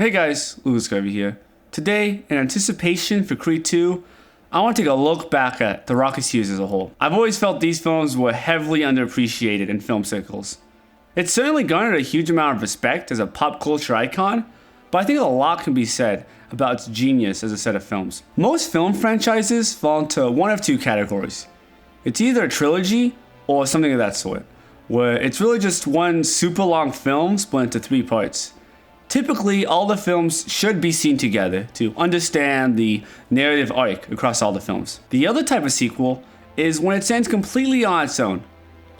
Hey guys, Louis Garvey here. Today, in anticipation for Creed 2, I want to take a look back at the Rocky series as a whole. I've always felt these films were heavily underappreciated in film circles. It's certainly garnered a huge amount of respect as a pop culture icon, but I think a lot can be said about its genius as a set of films. Most film franchises fall into one of two categories. It's either a trilogy or something of that sort, where it's really just one super long film split into three parts. Typically, all the films should be seen together to understand the narrative arc across all the films. The other type of sequel is when it stands completely on its own.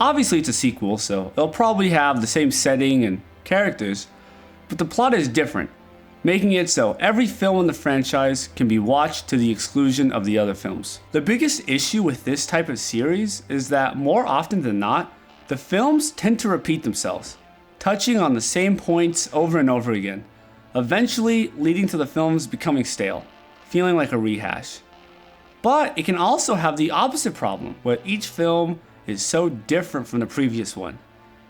Obviously, it's a sequel, so it'll probably have the same setting and characters, but the plot is different, making it so every film in the franchise can be watched to the exclusion of the other films. The biggest issue with this type of series is that more often than not, the films tend to repeat themselves, touching on the same points over and over again, eventually leading to the films becoming stale, feeling like a rehash. But it can also have the opposite problem, where each film is so different from the previous one,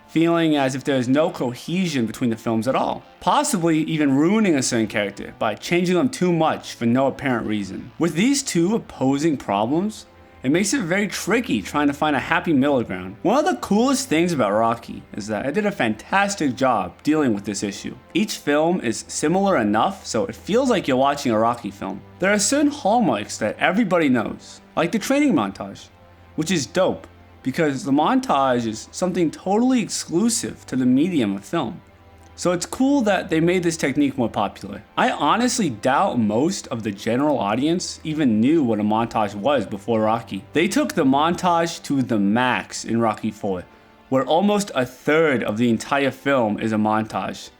feeling as if there is no cohesion between the films at all, possibly even ruining a certain character by changing them too much for no apparent reason. With these two opposing problems, it makes it very tricky trying to find a happy middle ground. One of the coolest things about Rocky is that it did a fantastic job dealing with this issue. Each film is similar enough so it feels like you're watching a Rocky film. There are certain hallmarks that everybody knows, like the training montage, which is dope because the montage is something totally exclusive to the medium of film. So it's cool that they made this technique more popular. I honestly doubt most of the general audience even knew what a montage was before Rocky. They took the montage to the max in Rocky 4, where almost a third of the entire film is a montage.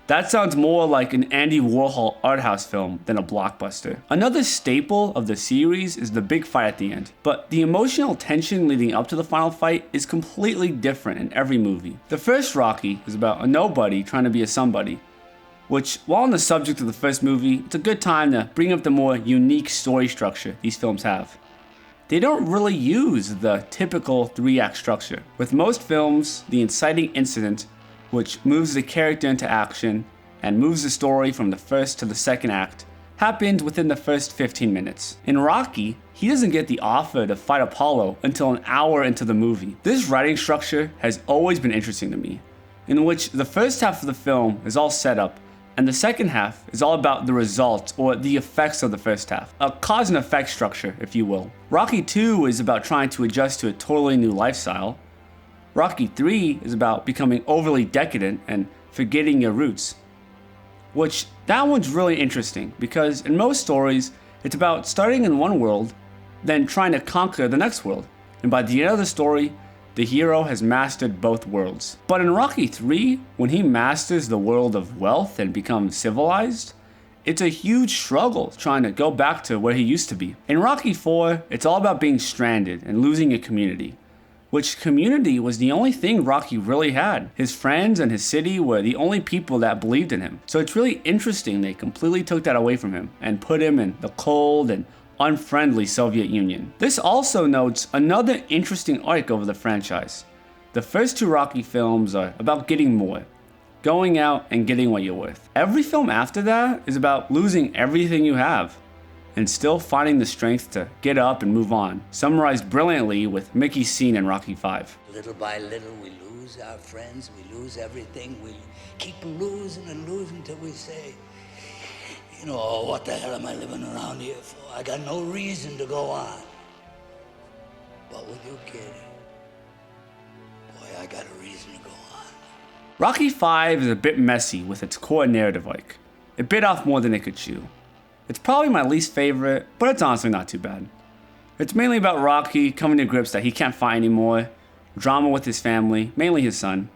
That sounds more like an Andy Warhol art house film than a blockbuster. Another staple of the series is the big fight at the end, but the emotional tension leading up to the final fight is completely different in every movie. The first Rocky is about a nobody trying to be a somebody, which, while on the subject of the first movie, it's a good time to bring up the more unique story structure these films have. They don't really use the typical 3-act structure. With most films, the inciting incident, which moves the character into action and moves the story from the first to the second act, happened within the first 15 minutes. In Rocky, he doesn't get the offer to fight Apollo until an hour into the movie. This writing structure has always been interesting to me, in which the first half of the film is all set up, and the second half is all about the results or the effects of the first half. A cause and effect structure, if you will. Rocky 2 is about trying to adjust to a totally new lifestyle. Rocky 3 is about becoming overly decadent and forgetting your roots. Which, that one's really interesting because in most stories, it's about starting in one world, then trying to conquer the next world. And by the end of the story, the hero has mastered both worlds. But in Rocky 3, when he masters the world of wealth and becomes civilized, it's a huge struggle trying to go back to where he used to be. In Rocky 4, it's all about being stranded and losing your community. Which community was the only thing Rocky really had. His friends and his city were the only people that believed in him. So it's really interesting they completely took that away from him and put him in the cold and unfriendly Soviet Union. This also notes another interesting arc over the franchise. The first two Rocky films are about getting more, going out and getting what you're worth. Every film after that is about losing everything you have and still finding the strength to get up and move on, summarized brilliantly with Mickey's scene in Rocky 5. Little by little, we lose our friends, we lose everything, we keep losing and losing till we say, you know, oh, what the hell am I living around here for? I got no reason to go on. But with you, kid, boy, I got a reason to go on. Rocky 5 is a bit messy with its core narrative arc. It bit off more than it could chew. It's probably my least favorite, but it's honestly not too bad. It's mainly about Rocky coming to grips that he can't fight anymore, drama with his family, mainly his son,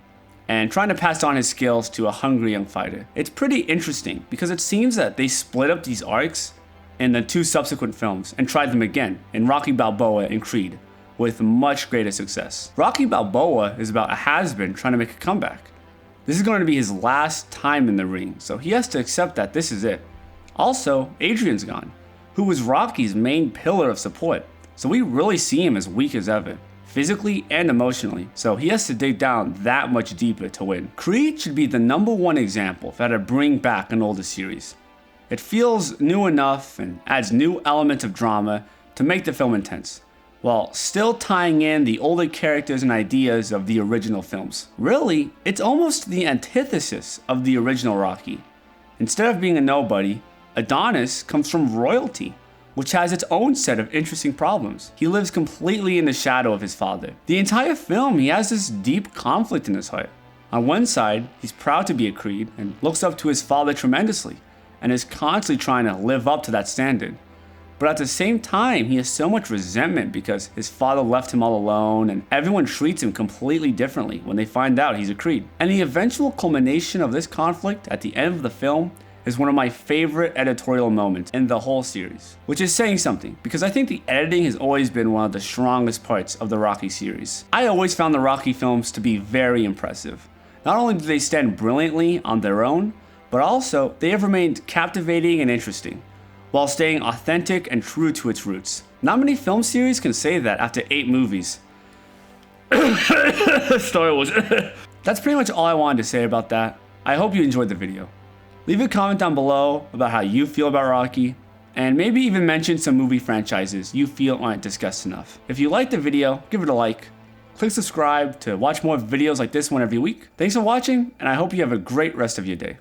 and trying to pass on his skills to a hungry young fighter. It's pretty interesting because it seems that they split up these arcs in the two subsequent films and tried them again in Rocky Balboa and Creed with much greater success. Rocky Balboa is about a has-been trying to make a comeback. This is going to be his last time in the ring, so he has to accept that this is it. Also, Adrian's gone, who was Rocky's main pillar of support, so we really see him as weak as ever. physically and emotionally, so he has to dig down that much deeper to win. Creed should be the #1 example of how to bring back an older series. It feels new enough and adds new elements of drama to make the film intense, while still tying in the older characters and ideas of the original films. Really, it's almost the antithesis of the original Rocky. Instead of being a nobody, Adonis comes from royalty, which has its own set of interesting problems. He lives completely in the shadow of his father. The entire film, he has this deep conflict in his heart. On one side, he's proud to be a Creed and looks up to his father tremendously, and is constantly trying to live up to that standard. But at the same time, he has so much resentment because his father left him all alone and everyone treats him completely differently when they find out he's a Creed. And the eventual culmination of this conflict at the end of the film is one of my favorite editorial moments in the whole series, which is saying something because I think the editing has always been one of the strongest parts of the Rocky series. I always found the Rocky films to be very impressive. Not only do they stand brilliantly on their own, but also they have remained captivating and interesting, while staying authentic and true to its roots. Not many film series can say that after 8 movies. Star Wars. That's pretty much all I wanted to say about that. I hope you enjoyed the video. Leave a comment down below about how you feel about Rocky, and maybe even mention some movie franchises you feel aren't discussed enough. If you liked the video, give it a like. Click subscribe to watch more videos like this one every week. Thanks for watching, and I hope you have a great rest of your day.